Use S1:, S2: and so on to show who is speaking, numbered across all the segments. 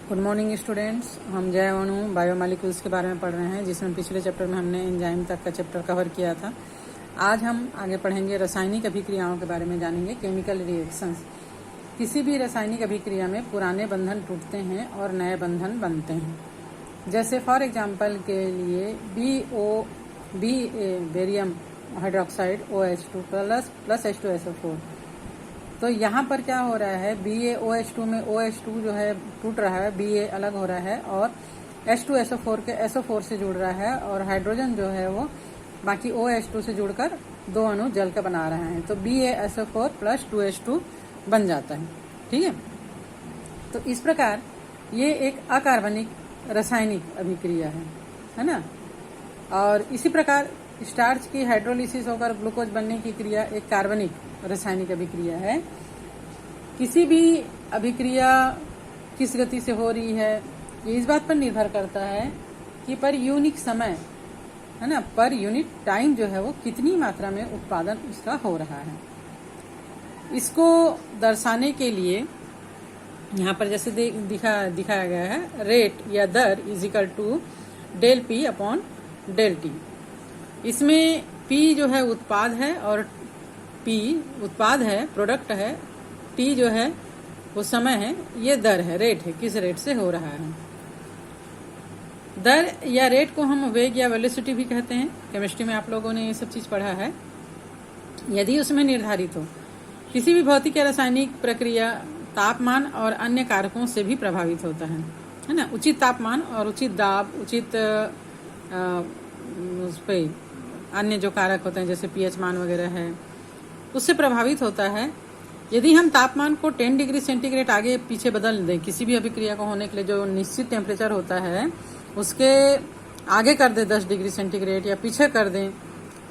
S1: Good morning students. हम जय अणु बायोमॉलिक्यूल्स के बारे में पढ़ रहे हैं, जिसमें पिछले चैप्टर में हमने एंजाइम तक का चैप्टर कवर किया था। आज हम आगे पढ़ेंगे रासायनिक अभिक्रियाओं के बारे में जानेंगे, केमिकल रिएक्शंस। किसी भी रासायनिक अभिक्रिया में पुराने बंधन टूटते हैं और नए बंधन बनते हैं। जैसे फॉर एग्जाम्पल के लिए barium hydroxide OH2 plus H2SO4। तो यहाँ पर क्या हो रहा है, BaOH2 में OH2 जो है टूट रहा है, Ba अलग हो रहा है और H2SO4 के SO4 से जुड़ रहा है और हाइड्रोजन जो है वो बाकी OH2 से जुड़कर दो अणु जल के बना रहे हैं। तो BaSO4 प्लस 2H2 बन जाता है। ठीक है, तो इस प्रकार ये एक अकार्बनिक रासायनिक अभिक्रिया है ना। और इसी प्रकार स्टार्च की हाइड्रोलिसिस होकर ग्लूकोज बनने की क्रिया एक कार्बनिक रासायनिक अभिक्रिया है। किसी भी अभिक्रिया किस गति से हो रही है, ये इस बात पर निर्भर करता है कि पर यूनिट समय है ना, पर यूनिट टाइम जो है वो कितनी मात्रा में उत्पादन इसका हो रहा है। इसको दर्शाने के लिए यहाँ पर जैसे दिखाया गया है, रेट या दर is equal to del P upon del T। इसमें P जो है उत्पाद है और P उत्पाद है, प्रोडक्ट है, T जो है वो समय है, ये दर है, रेट है, किस रेट से हो रहा है। दर या रेट को हम वेग या वेलोसिटी भी कहते हैं। केमिस्ट्री में आप लोगों ने ये सब चीज पढ़ा है। यदि उसमें निर्धारित हो, किसी भी भौतिक या रासायनिक प्रक्रिया तापमान और अन्य कारकों से भी प्रभावित होता है ना। उचित तापमान और उचित दाब, उचित उस पे अन्य जो कारक होते हैं जैसे pH मान वगैरह है, उससे प्रभावित होता है। यदि हम तापमान को 10 डिग्री सेंटीग्रेड आगे पीछे बदल दें, किसी भी अभिक्रिया को होने के लिए जो निश्चित टेम्परेचर होता है उसके आगे कर दें 10 डिग्री सेंटीग्रेड या पीछे कर दें,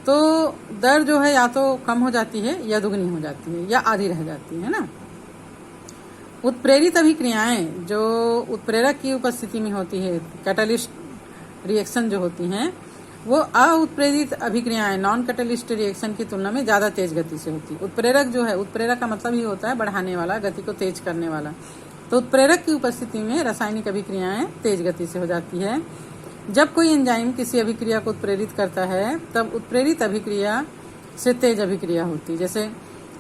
S1: तो दर जो है या तो कम हो जाती है या दुगनी हो जाती है या आधी रह जाती है ना। उत्प्रेरित अभिक्रियाएं जो उत्प्रेरक की उपस्थिति में होती है, कैटालिस्ट रिएक्शन जो होती हैं, वो अउत्प्रेरित अभिक्रियाएं नॉन कैटालिस्ट रिएक्शन की तुलना में ज्यादा तेज गति से होती है। उत्प्रेरक जो है, उत्प्रेरक का मतलब ही होता है बढ़ाने वाला, गति को तेज करने वाला। तो उत्प्रेरक की उपस्थिति में रासायनिक अभिक्रियाएं तेज गति से हो जाती है। जब कोई एंजाइम किसी अभिक्रिया को उत्प्रेरित करता है तब उत्प्रेरित अभिक्रिया से तेज अभिक्रिया होती है। जैसे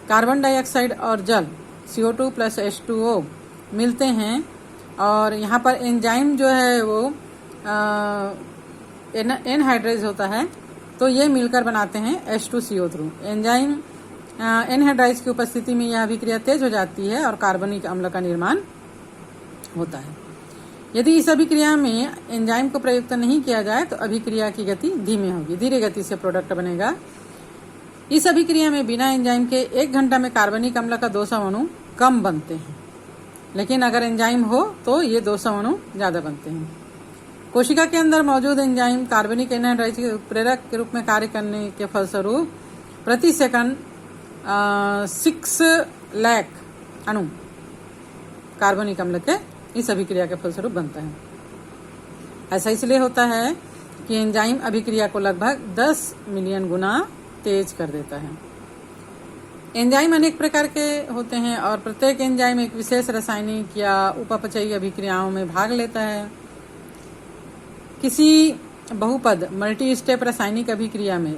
S1: कार्बन डाइऑक्साइड और जल CO2 प्लस H2O मिलते हैं और यहाँ पर एंजाइम जो है वो एनहाइड्रेज होता है, तो ये मिलकर बनाते हैं H2CO3। एंजाइम एनहाइड्राइज की उपस्थिति में यह अभिक्रिया तेज हो जाती है और कार्बनिक अम्ल का निर्माण होता है। यदि इस अभिक्रिया में एंजाइम को प्रयुक्त नहीं किया जाए तो अभिक्रिया की गति धीमी होगी, धीरे गति से प्रोडक्ट बनेगा। इस अभिक्रिया में बिना एंजाइम के 1 घंटा में कार्बनिक अम्ल का 200 अणु कम बनते हैं, लेकिन अगर एंजाइम हो तो ये 200 अणु ज्यादा बनते हैं। कोशिका के अंदर मौजूद एंजाइम कार्बनिक एनहाइड्राइज के उत्प्रेरक के रूप में कार्य करने के फलस्वरूप प्रति सेकंड 6 लाख अणु कार्बनिक अम्ल के इस अभिक्रिया के फलस्वरूप बनता है। ऐसा इसलिए होता है कि एंजाइम अभिक्रिया को लगभग 10 मिलियन गुना तेज कर देता है। एंजाइम अनेक प्रकार के होते हैं और प्रत्येक एंजाइम एक विशेष रासायनिक या उपापचयी अभिक्रियाओं में भाग लेता है। किसी बहुपद मल्टी स्टेप रासायनिक अभिक्रिया में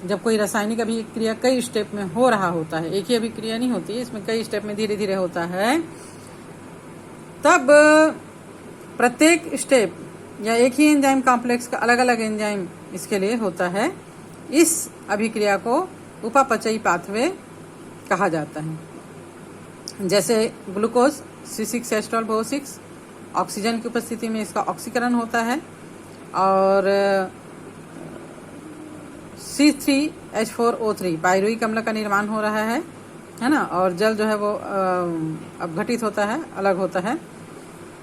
S1: जब कोई रासायनिक अभिक्रिया कई स्टेप में हो रहा होता है, एक ही अभिक्रिया नहीं होती है, इसमें कई स्टेप में धीरे धीरे होता है, तब प्रत्येक स्टेप या एक ही एंजाइम कॉम्प्लेक्स का अलग अलग एंजाइम इसके लिए होता है। इस अभिक्रिया को उपापचयी पाथवे कहा जाता है। जैसे ग्लूकोज C6H12O6, ऑक्सीजन की उपस्थिति में इसका ऑक्सीकरण होता है और C3H4O3 पायरुविक अम्ल का निर्माण हो रहा है ना, और जल जो है वो अपघटित होता है, अलग होता है।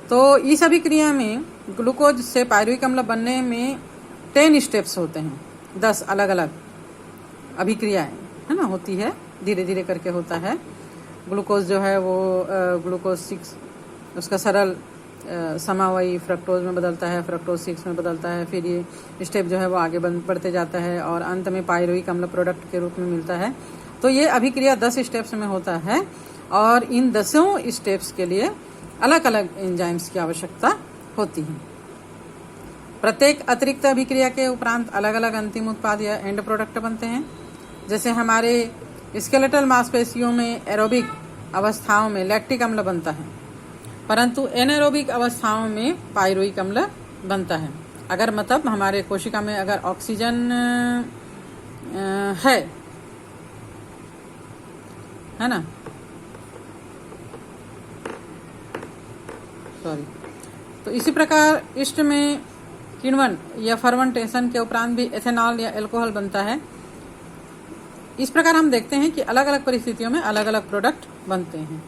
S1: तो इस अभिक्रिया में ग्लूकोज से पायरुविक अम्ल बनने में 10 स्टेप्स होते हैं, 10 अलग अलग अभिक्रियाएं है ना होती है, धीरे धीरे करके होता है। ग्लूकोज जो है वो ग्लूकोज 6 उसका सरल समावयी फ्रक्टोज में बदलता है, फ्रक्टोज 6 में बदलता है, फिर ये स्टेप जो है वो आगे बढ़ते जाता है और अंत में पायरुविक अम्ल प्रोडक्ट के रूप में मिलता है। तो ये अभिक्रिया 10 स्टेप्स में होता है और इन 10 स्टेप्स के लिए अलग अलग एंजाइम्स की आवश्यकता होती है। प्रत्येक अतिरिक्त अभिक्रिया के उपरांत अलग अलग अंतिम उत्पाद या एंड प्रोडक्ट बनते हैं। जैसे हमारे स्केलेटल मांसपेशियों में एरोबिक अवस्थाओं में लैक्टिक अम्ल बनता है, परंतु एनारोबिक अवस्थाओं में पायरुविक अम्ल बनता है। अगर मतलब हमारे कोशिका में अगर ऑक्सीजन है ना, सॉरी, तो इसी प्रकार ईस्ट में किण्वन या फर्मेंटेशन के उपरांत भी एथेनॉल या अल्कोहल बनता है। इस प्रकार हम देखते हैं कि अलग अलग परिस्थितियों में अलग अलग प्रोडक्ट बनते हैं।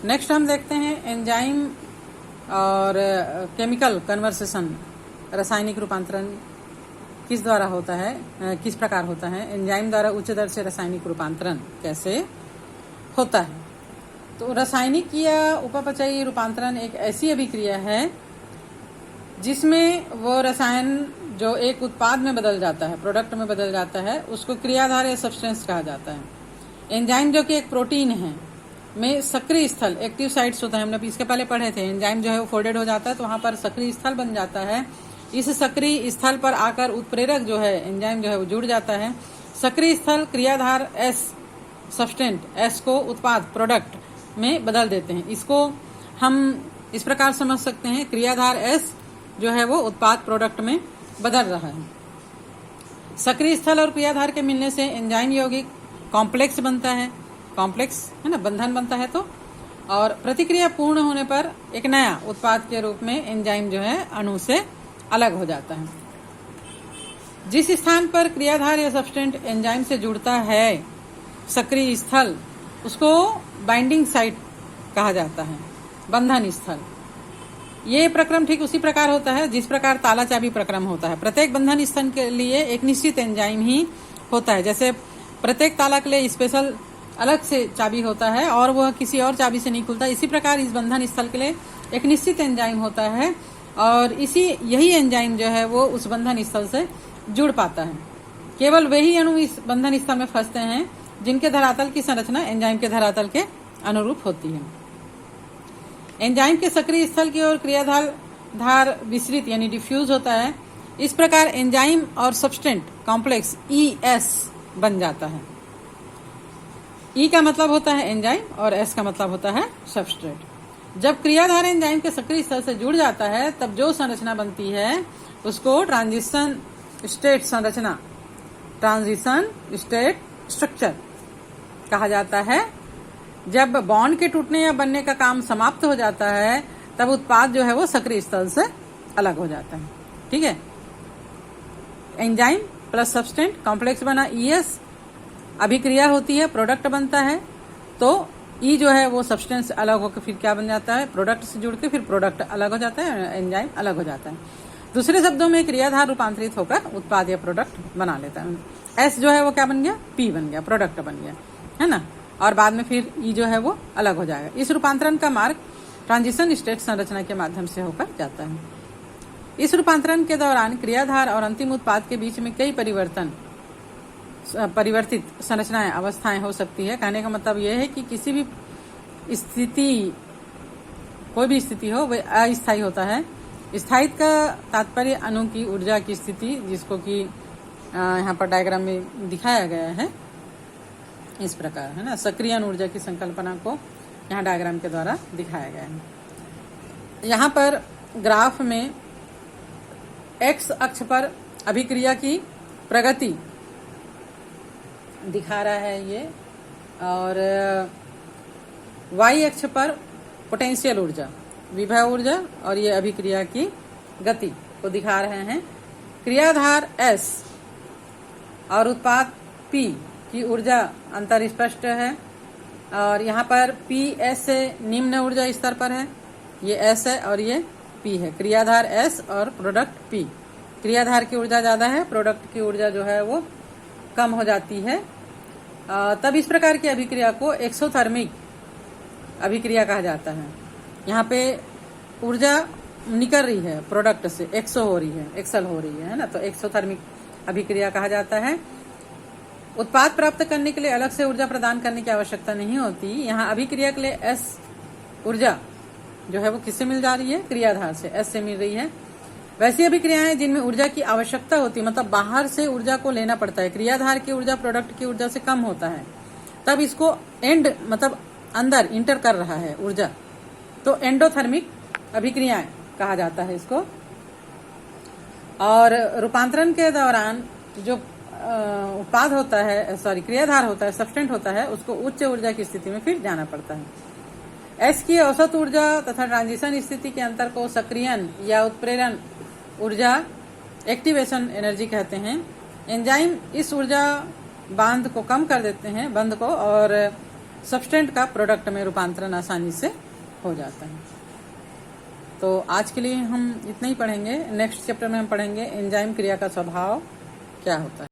S1: नेक्स्ट हम देखते हैं एंजाइम और केमिकल कन्वर्सेशन, रासायनिक रूपांतरण किस द्वारा होता है, किस प्रकार होता है। एंजाइम द्वारा उच्च दर से रासायनिक रूपांतरण कैसे होता है। तो रासायनिक या उपापचयी रूपांतरण एक ऐसी अभिक्रिया है जिसमें वो रसायन जो एक उत्पाद में बदल जाता है, प्रोडक्ट में बदल जाता है, उसको क्रियाधार या सब्सटेंस कहा जाता है। एंजाइम जो कि एक प्रोटीन है में सक्रिय स्थल, एक्टिव साइट्स होता है, हमने इसके पहले पढ़े थे। एंजाइम जो है वो फोल्डेड हो जाता है तो वहां पर सक्रिय स्थल बन जाता है। इस सक्रिय स्थल पर आकर उत्प्रेरक जो है एंजाइम जो है वो जुड़ जाता है। सक्रिय स्थल क्रियाधार एस सब्सटेंट एस को उत्पाद प्रोडक्ट में बदल देते हैं। इसको हम इस प्रकार समझ सकते हैं, क्रियाधार एस जो है वो उत्पाद प्रोडक्ट में बदल रहा है। सक्रिय स्थल और क्रियाधार के मिलने से एंजाइम यौगिक कॉम्प्लेक्स बनता है, कॉम्प्लेक्स है ना, बंधन बनता है। तो और प्रतिक्रिया पूर्ण होने पर एक नया उत्पाद के रूप में एंजाइम जो है अणु से अलग हो जाता है। जिस स्थान पर क्रियाधार या सब्सटेंट एंजाइम से जुड़ता है सक्रिय स्थल, उसको बाइंडिंग साइट कहा जाता है, बंधन स्थल। ये प्रक्रम ठीक उसी प्रकार होता है जिस प्रकार ताला चाबी प्रक्रम होता है। प्रत्येक बंधन स्थल के लिए एक निश्चित एंजाइम ही होता है। जैसे प्रत्येक ताला के लिए स्पेशल अलग से चाबी होता है और वह किसी और चाबी से नहीं खुलता, इसी प्रकार इस बंधन स्थल के लिए एक निश्चित एंजाइम होता है और यही एंजाइम जो है वो उस बंधन स्थल से जुड़ पाता है। केवल वही अणु इस बंधन स्थल में फंसते हैं जिनके धरातल की संरचना एंजाइम के धरातल के अनुरूप होती है। एंजाइम के सक्रिय स्थल की ओर क्रियाधार विस्तृत यानी डिफ्यूज होता है। इस प्रकार एंजाइम और सब्सटेंट कॉम्प्लेक्स ES बन जाता है। E का मतलब होता है एंजाइम और S का मतलब होता है सब्सट्रेट। जब क्रियाधार एंजाइम के सक्रिय स्थल से जुड़ जाता है तब जो संरचना बनती है उसको ट्रांजिशन स्टेट संरचना, ट्रांजिशन स्टेट स्ट्रक्चर कहा जाता है। जब बॉन्ड के टूटने या बनने का काम समाप्त हो जाता है तब उत्पाद जो है वो सक्रिय स्थल से अलग हो जाता है। ठीक है, एंजाइम प्लस सब्सटेंट कॉम्प्लेक्स बना ES, अभिक्रिया होती है, प्रोडक्ट बनता है। तो E जो है वो सब्सटेंस अलग होकर फिर क्या बन जाता है, प्रोडक्ट से जुड़ के फिर प्रोडक्ट अलग हो जाता है, एंजाइम अलग हो जाता है। दूसरे शब्दों में क्रियाधार रूपांतरित होकर उत्पाद या प्रोडक्ट बना लेता है। S जो है वो क्या बन गया, P बन गया, प्रोडक्ट बन गया, है ना। और बाद में फिर E जो है वो अलग हो जाएगा। इस रूपांतरण का मार्ग ट्रांजिशन स्टेट संरचना के माध्यम से होकर जाता है। इस रूपांतरण के दौरान क्रियाधार और अंतिम उत्पाद के बीच में कई परिवर्तित संरचनाएं, अवस्थाएं हो सकती है। कहने का मतलब यह है कि किसी भी स्थिति, कोई भी स्थिति हो वह अस्थायी होता है। स्थायित्व का तात्पर्य अणु की ऊर्जा की स्थिति, जिसको कि यहाँ पर डायग्राम में दिखाया गया है इस प्रकार, है ना। सक्रियण ऊर्जा की संकल्पना को यहाँ डायग्राम के द्वारा दिखाया गया है। यहाँ पर ग्राफ में X अक्ष पर अभिक्रिया की प्रगति दिखा रहा है ये, और Y अक्ष पर पोटेंशियल ऊर्जा, विभव ऊर्जा, और ये अभिक्रिया की गति को दिखा रहे हैं। क्रियाधार S और उत्पाद P की ऊर्जा अंतर स्पष्ट है, और यहाँ पर PS से निम्न ऊर्जा स्तर पर है, ये S है और ये P है। क्रियाधार S और प्रोडक्ट P। क्रियाधार की ऊर्जा ज्यादा है, प्रोडक्ट की ऊर्जा जो है वो कम हो जाती है। तब इस प्रकार की अभिक्रिया को एक्सोथर्मिक अभिक्रिया कहा जाता है। यहाँ पे ऊर्जा निकल रही है प्रोडक्ट से, एक्सो हो रही है, एक्सल हो रही है ना, तो एक्सोथर्मिक अभिक्रिया कहा जाता है। उत्पाद प्राप्त करने के लिए अलग से ऊर्जा प्रदान करने की आवश्यकता नहीं होती। यहाँ अभिक्रिया के लिए S ऊर्जा जो है वो किससे मिल जा रही है? क्रियाधार से, एस से मिल रही है। वैसी अभिक्रियाएं जिनमें ऊर्जा की आवश्यकता होती है, मतलब बाहर से ऊर्जा को लेना पड़ता है, क्रियाधार की ऊर्जा प्रोडक्ट की ऊर्जा से कम होता है, तब इसको एंड मतलब अंदर इंटर कर रहा है ऊर्जा, तो एंडोथर्मिक अभिक्रियाएं कहा जाता है इसको। और रूपांतरण के दौरान जो उत्पाद होता है, क्रियाधार होता है, सब्सटेंट होता है, उसको उच्च ऊर्जा की स्थिति में फिर जाना पड़ता है। एस की औसत ऊर्जा तथा ट्रांजिशन स्थिति के अंतर को सक्रियण या उत्प्रेरण ऊर्जा, एक्टिवेशन एनर्जी कहते हैं। एंजाइम इस ऊर्जा बांध को कम कर देते हैं, बंध को, और सब्सटेंट का प्रोडक्ट में रूपांतरण आसानी से हो जाता है। तो आज के लिए हम इतना ही पढ़ेंगे। नेक्स्ट चैप्टर में हम पढ़ेंगे एंजाइम क्रिया का स्वभाव क्या होता है।